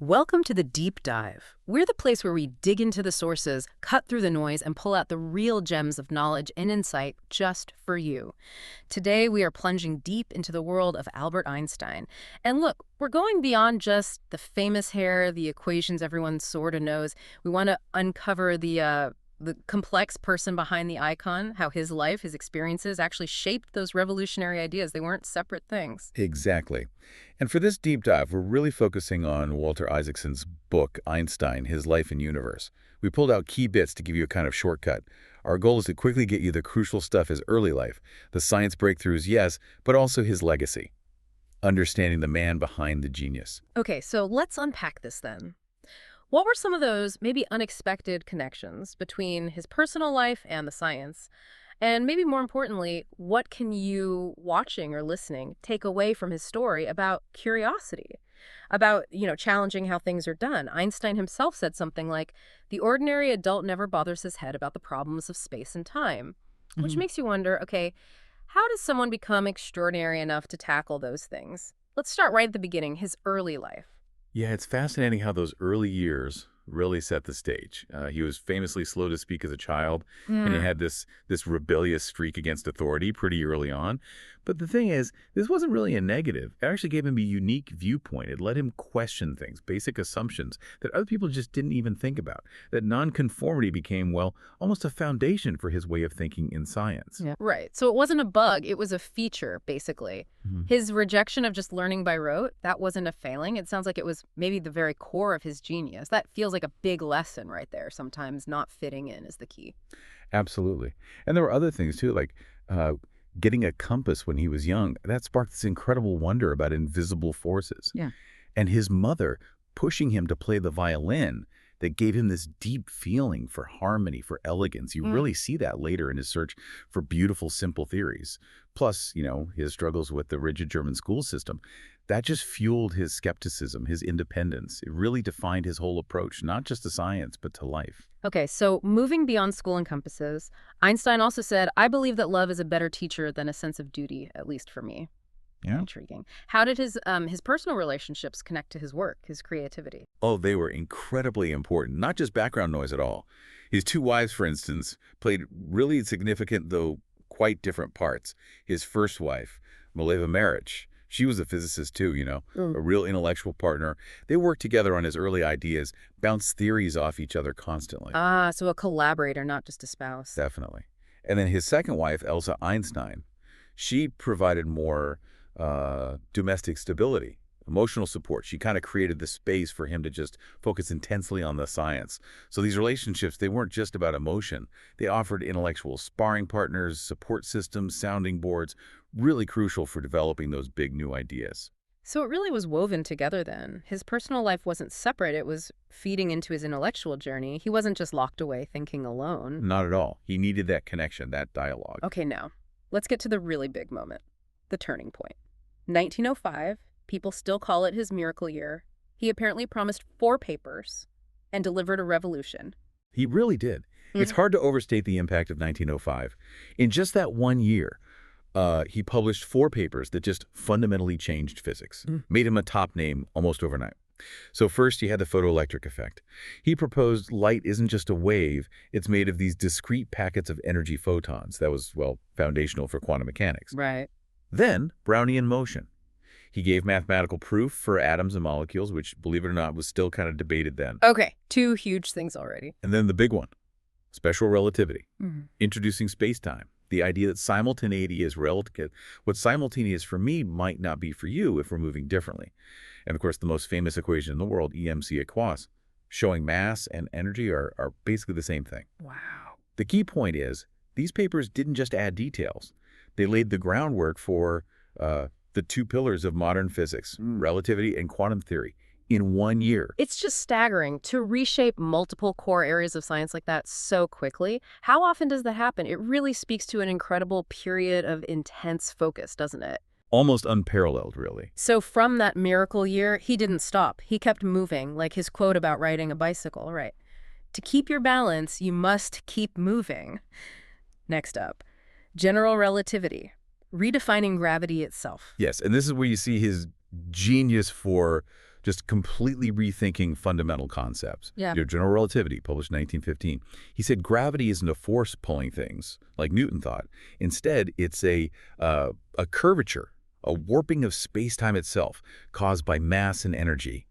Welcome to the Deep Dive. We're the place where we dig into the sources, cut through the noise, and pull out the real gems of knowledge and insight just for you. Today, we are plunging deep into the world of Albert Einstein. And look, we're going beyond just the famous hair, the equations everyone sort of knows. We want to uncover the complex person behind the icon, how his life, his experiences actually shaped those revolutionary ideas. They weren't separate things. Exactly. And for this deep dive, we're really focusing on Walter Isaacson's book, Einstein, His Life and Universe. We pulled out key bits to give you a kind of shortcut. Our goal is to quickly get you the crucial stuff, his early life, the science breakthroughs, yes, but also his legacy. Understanding the man behind the genius. Okay, so let's unpack this then. What were some of those maybe unexpected connections between his personal life and the science? And maybe more importantly, what can you, watching or listening, take away from his story about curiosity? About, challenging how things are done. Einstein himself said something like, the ordinary adult never bothers his head about the problems of space and time. Which makes you wonder, okay, how does someone become extraordinary enough to tackle those things? Let's start right at the beginning, his early life. Yeah, it's fascinating how those early years really set the stage. He was famously slow to speak as a child, and he had this rebellious streak against authority pretty early on. But the thing is, this wasn't really a negative. It actually gave him a unique viewpoint. It let him question things, basic assumptions that other people just didn't even think about. That nonconformity became, well, almost a foundation for his way of thinking in science. Yeah. Right. So it wasn't a bug, it was a feature, basically. His rejection of just learning by rote, that wasn't a failing. It sounds like it was maybe the very core of his genius. That feels like a big lesson right there. Sometimes not fitting in is the key. Absolutely. And there were other things, too, like getting a compass when he was young. That sparked this incredible wonder about invisible forces. Yeah. And his mother pushing him to play the violin that gave him this deep feeling for harmony, for elegance. You really see that later in his search for beautiful, simple theories. Plus, his struggles with the rigid German school system. That just fueled his skepticism, his independence. It really defined his whole approach, not just to science, but to life. Okay, so moving beyond school and compasses, Einstein also said, I believe that love is a better teacher than a sense of duty, at least for me. Yeah. Intriguing. How did his personal relationships connect to his work, his creativity? Oh, they were incredibly important, not just background noise at all. His two wives, for instance, played really significant, though quite different parts. His first wife, Mileva Maric, she was a physicist too, a real intellectual partner. They worked together on his early ideas, bounced theories off each other constantly. Ah, so a collaborator, not just a spouse. Definitely. And then his second wife, Elsa Einstein, she provided more domestic stability, emotional support. She kind of created the space for him to just focus intensely on the science. So these relationships, they weren't just about emotion. They offered intellectual sparring partners, support systems, sounding boards, really crucial for developing those big new ideas. So it really was woven together then. His personal life wasn't separate. It was feeding into his intellectual journey. He wasn't just locked away thinking alone. Not at all. He needed that connection, that dialogue. Okay, now, let's get to the really big moment, the turning point. 1905, people still call it his miracle year. He apparently promised 4 papers and delivered a revolution. He really did. It's hard to overstate the impact of 1905. In just that 1 year, he published 4 papers that just fundamentally changed physics, made him a top name almost overnight. So first, he had the photoelectric effect. He proposed light isn't just a wave, it's made of these discrete packets of energy photons. That was, well, foundational for quantum mechanics. Right. Then, Brownian motion. He gave mathematical proof for atoms and molecules, which, believe it or not, was still kind of debated then. Okay, 2 huge things already. And then the big one, special relativity, introducing space-time. The idea that simultaneity is relative. What's simultaneous for me might not be for you if we're moving differently. And of course, the most famous equation in the world, EMC equals, showing mass and energy are basically the same thing. Wow. The key point is, these papers didn't just add details. They laid the groundwork for the 2 pillars of modern physics, relativity and quantum theory, in 1 year. It's just staggering to reshape multiple core areas of science like that so quickly. How often does that happen? It really speaks to an incredible period of intense focus, doesn't it? Almost unparalleled, really. So from that miracle year, he didn't stop. He kept moving, like his quote about riding a bicycle, right? To keep your balance, you must keep moving. Next up, general relativity, redefining gravity itself. Yes, and this is where you see his genius for just completely rethinking fundamental concepts. Yeah. General Relativity, published in 1915. He said gravity isn't a force pulling things, like Newton thought. Instead, it's a curvature, a warping of space-time itself, caused by mass and energy.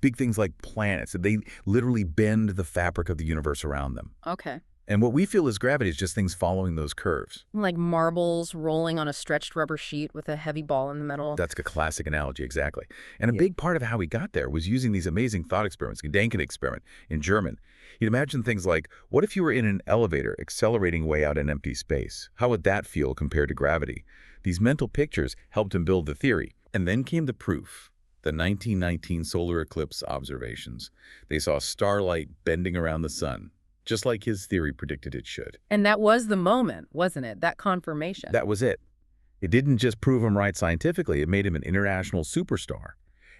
Big things like planets, they literally bend the fabric of the universe around them. Okay. And what we feel as gravity is just things following those curves. Like marbles rolling on a stretched rubber sheet with a heavy ball in the middle. That's a classic analogy, exactly. And a Yeah. big part of how we got there was using these amazing thought experiments, the Gedanken experiment in German. You'd imagine things like, what if you were in an elevator accelerating way out in empty space? How would that feel compared to gravity? These mental pictures helped him build the theory. And then came the proof. The 1919 solar eclipse observations. They saw starlight bending around the sun, just like his theory predicted it should. And that was the moment, wasn't it? That confirmation. That was it. It didn't just prove him right scientifically, it made him an international superstar.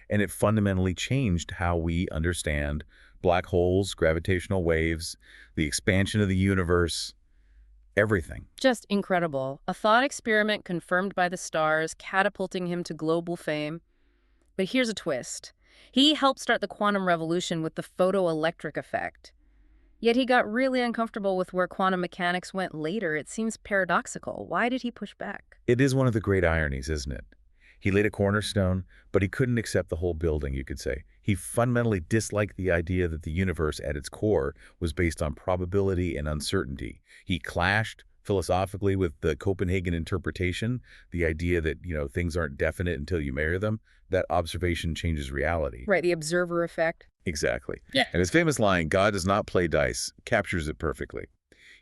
And it fundamentally changed how we understand black holes, gravitational waves, the expansion of the universe, everything. Just incredible. A thought experiment confirmed by the stars, catapulting him to global fame. But here's a twist. He helped start the quantum revolution with the photoelectric effect. Yet he got really uncomfortable with where quantum mechanics went later. It seems paradoxical. Why did he push back? It is one of the great ironies, isn't it? He laid a cornerstone, but he couldn't accept the whole building, you could say. He fundamentally disliked the idea that the universe at its core was based on probability and uncertainty. He clashed philosophically with the Copenhagen interpretation, the idea that, things aren't definite until you measure them. That observation changes reality. Right, the observer effect. Exactly. Yeah. And his famous line, God does not play dice, captures it perfectly.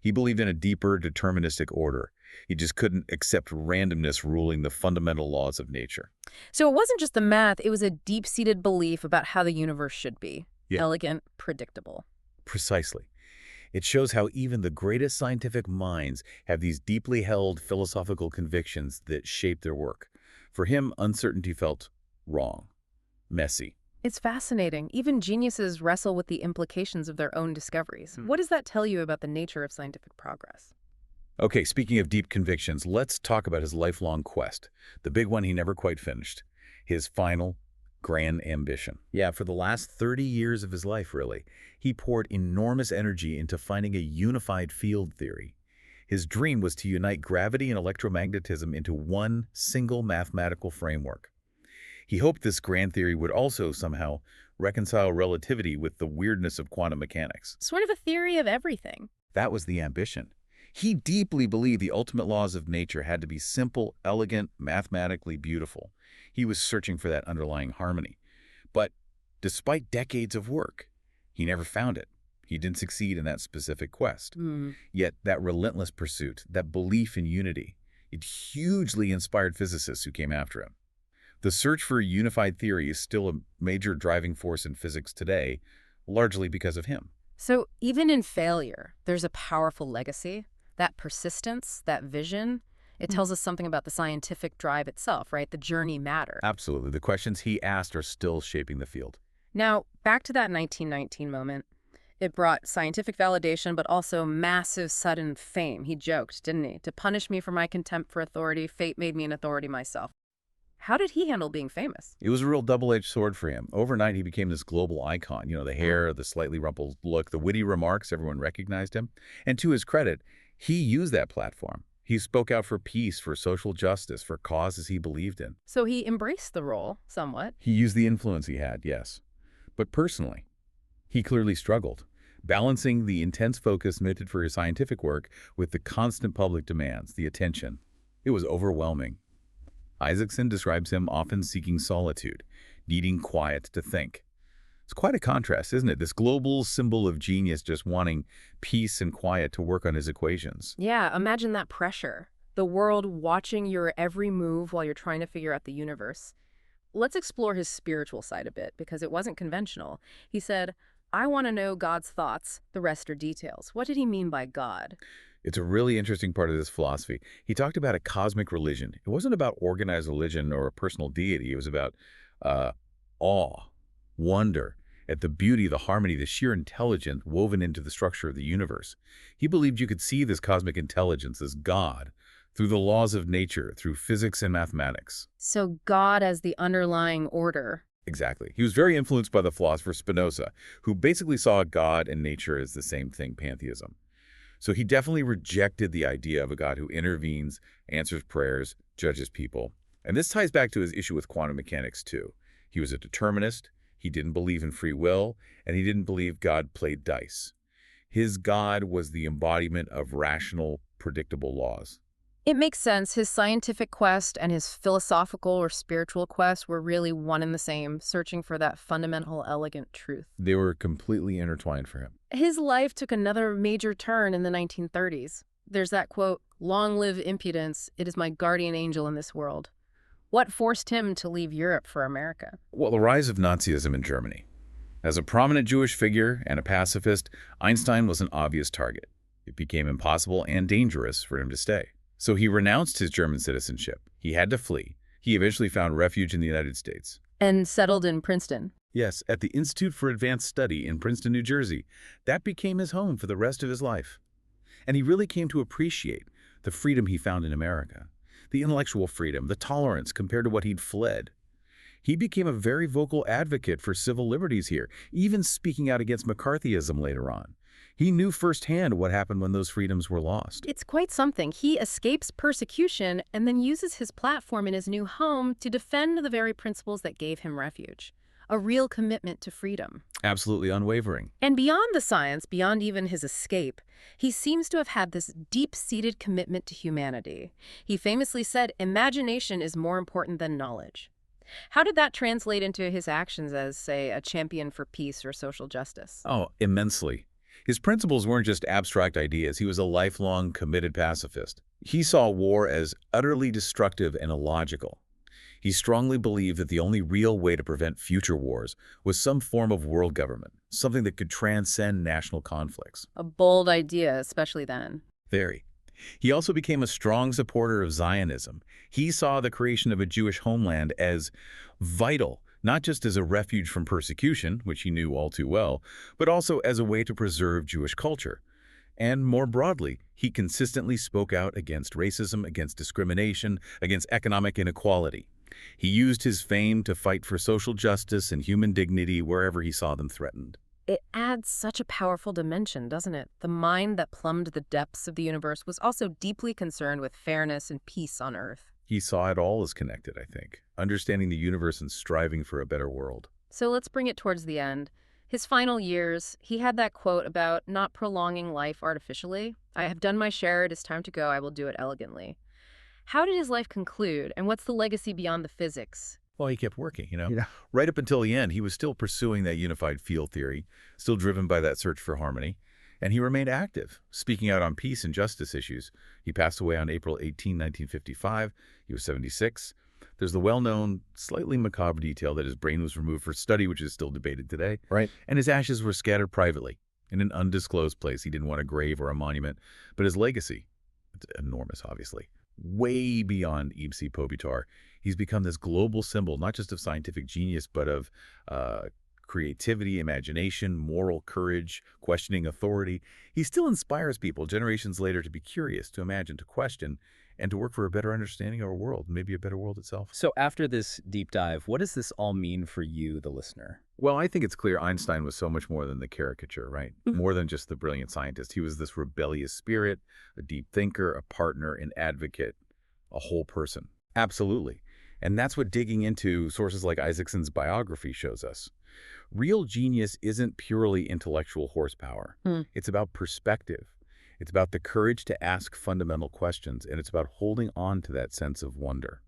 He believed in a deeper, deterministic order. He just couldn't accept randomness ruling the fundamental laws of nature. So it wasn't just the math, it was a deep-seated belief about how the universe should be. Yeah. Elegant, predictable. Precisely. It shows how even the greatest scientific minds have these deeply held philosophical convictions that shape their work. For him, uncertainty felt wrong, messy. It's fascinating. Even geniuses wrestle with the implications of their own discoveries. What does that tell you about the nature of scientific progress? Okay, speaking of deep convictions, let's talk about his lifelong quest, the big one he never quite finished, his final grand ambition. Yeah, for the last 30 years of his life, really, he poured enormous energy into finding a unified field theory. His dream was to unite gravity and electromagnetism into one single mathematical framework. He hoped this grand theory would also somehow reconcile relativity with the weirdness of quantum mechanics. Sort of a theory of everything. That was the ambition. He deeply believed the ultimate laws of nature had to be simple, elegant, mathematically beautiful. He was searching for that underlying harmony. But despite decades of work, he never found it. He didn't succeed in that specific quest. Yet that relentless pursuit, that belief in unity, it hugely inspired physicists who came after him. The search for a unified theory is still a major driving force in physics today, largely because of him. So even in failure, there's a powerful legacy. That persistence, that vision, it tells us something about the scientific drive itself, right? The journey mattered. Absolutely. The questions he asked are still shaping the field. Now, back to that 1919 moment. It brought scientific validation, but also massive sudden fame. He joked, didn't he? To punish me for my contempt for authority, fate made me an authority myself. How did he handle being famous? It was a real double-edged sword for him. Overnight, he became this global icon. The hair, the slightly rumpled look, the witty remarks, everyone recognized him. And to his credit, he used that platform. He spoke out for peace, for social justice, for causes he believed in. So he embraced the role, somewhat. He used the influence he had, yes. But personally, he clearly struggled, balancing the intense focus meted for his scientific work with the constant public demands, the attention. It was overwhelming. Isaacson describes him often seeking solitude, needing quiet to think. It's quite a contrast, isn't it? This global symbol of genius just wanting peace and quiet to work on his equations. Yeah, imagine that pressure. The world watching your every move while you're trying to figure out the universe. Let's explore his spiritual side a bit, because it wasn't conventional. He said, I want to know God's thoughts, the rest are details. What did he mean by God? It's a really interesting part of this philosophy. He talked about a cosmic religion. It wasn't about organized religion or a personal deity. It was about awe, wonder at the beauty, the harmony, the sheer intelligence woven into the structure of the universe. He believed you could see this cosmic intelligence as God through the laws of nature, through physics and mathematics. So God as the underlying order. Exactly. He was very influenced by the philosopher Spinoza, who basically saw God and nature as the same thing, pantheism. So he definitely rejected the idea of a God who intervenes, answers prayers, judges people. And this ties back to his issue with quantum mechanics, too. He was a determinist, he didn't believe in free will, and he didn't believe God played dice. His God was the embodiment of rational, predictable laws. It makes sense. His scientific quest and his philosophical or spiritual quest were really one and the same, searching for that fundamental, elegant truth. They were completely intertwined for him. His life took another major turn in the 1930s. There's that quote, "Long live impudence, it is my guardian angel in this world." What forced him to leave Europe for America? Well, the rise of Nazism in Germany. As a prominent Jewish figure and a pacifist, Einstein was an obvious target. It became impossible and dangerous for him to stay. So he renounced his German citizenship. He had to flee. He eventually found refuge in the United States. And settled in Princeton. Yes, at the Institute for Advanced Study in Princeton, New Jersey. That became his home for the rest of his life. And he really came to appreciate the freedom he found in America. The intellectual freedom, the tolerance compared to what he'd fled. He became a very vocal advocate for civil liberties here, even speaking out against McCarthyism later on. He knew firsthand what happened when those freedoms were lost. It's quite something. He escapes persecution and then uses his platform in his new home to defend the very principles that gave him refuge. A real commitment to freedom. Absolutely unwavering. And beyond the science, beyond even his escape, he seems to have had this deep-seated commitment to humanity. He famously said, "Imagination is more important than knowledge." How did that translate into his actions as, say, a champion for peace or social justice? Oh, immensely. His principles weren't just abstract ideas. He was a lifelong, committed pacifist. He saw war as utterly destructive and illogical. He strongly believed that the only real way to prevent future wars was some form of world government, something that could transcend national conflicts. A bold idea, especially then. Very. He also became a strong supporter of Zionism. He saw the creation of a Jewish homeland as vital, not just as a refuge from persecution, which he knew all too well, but also as a way to preserve Jewish culture. And more broadly, he consistently spoke out against racism, against discrimination, against economic inequality. He used his fame to fight for social justice and human dignity wherever he saw them threatened. It adds such a powerful dimension, doesn't it? The mind that plumbed the depths of the universe was also deeply concerned with fairness and peace on Earth. He saw it all as connected, I think, understanding the universe and striving for a better world. So let's bring it towards the end. His final years, he had that quote about not prolonging life artificially. "I have done my share. It is time to go. I will do it elegantly." How did his life conclude, and what's the legacy beyond the physics? Well, he kept working, Yeah. Right up until the end, he was still pursuing that unified field theory, still driven by that search for harmony. And he remained active, speaking out on peace and justice issues. He passed away on April 18, 1955. He was 76. There's the well-known, slightly macabre detail that his brain was removed for study, which is still debated today. Right. And his ashes were scattered privately in an undisclosed place. He didn't want a grave or a monument. But his legacy, it's enormous, obviously. Way beyond Ibn Pobitar. He's become this global symbol, not just of scientific genius, but of creativity, imagination, moral courage, questioning authority. He still inspires people generations later to be curious, to imagine, to question, and to work for a better understanding of our world, maybe a better world itself. So after this deep dive, what does this all mean for you, the listener? Well, I think it's clear Einstein was so much more than the caricature, right? More than just the brilliant scientist. He was this rebellious spirit, a deep thinker, a partner, an advocate, a whole person. Absolutely. And that's what digging into sources like Isaacson's biography shows us. Real genius isn't purely intellectual horsepower. It's about perspective. It's about the courage to ask fundamental questions, and it's about holding on to that sense of wonder.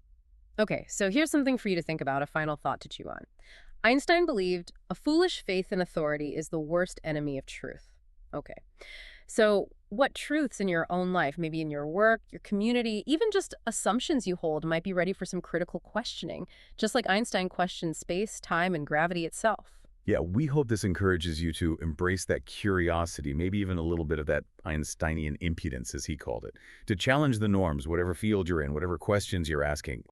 Okay, so here's something for you to think about, a final thought to chew on. Einstein believed a foolish faith in authority is the worst enemy of truth. Okay, so what truths in your own life, maybe in your work, your community, even just assumptions you hold might be ready for some critical questioning, just like Einstein questioned space, time, and gravity itself? Yeah, we hope this encourages you to embrace that curiosity, maybe even a little bit of that Einsteinian impudence, as he called it, to challenge the norms, whatever field you're in, whatever questions you're asking.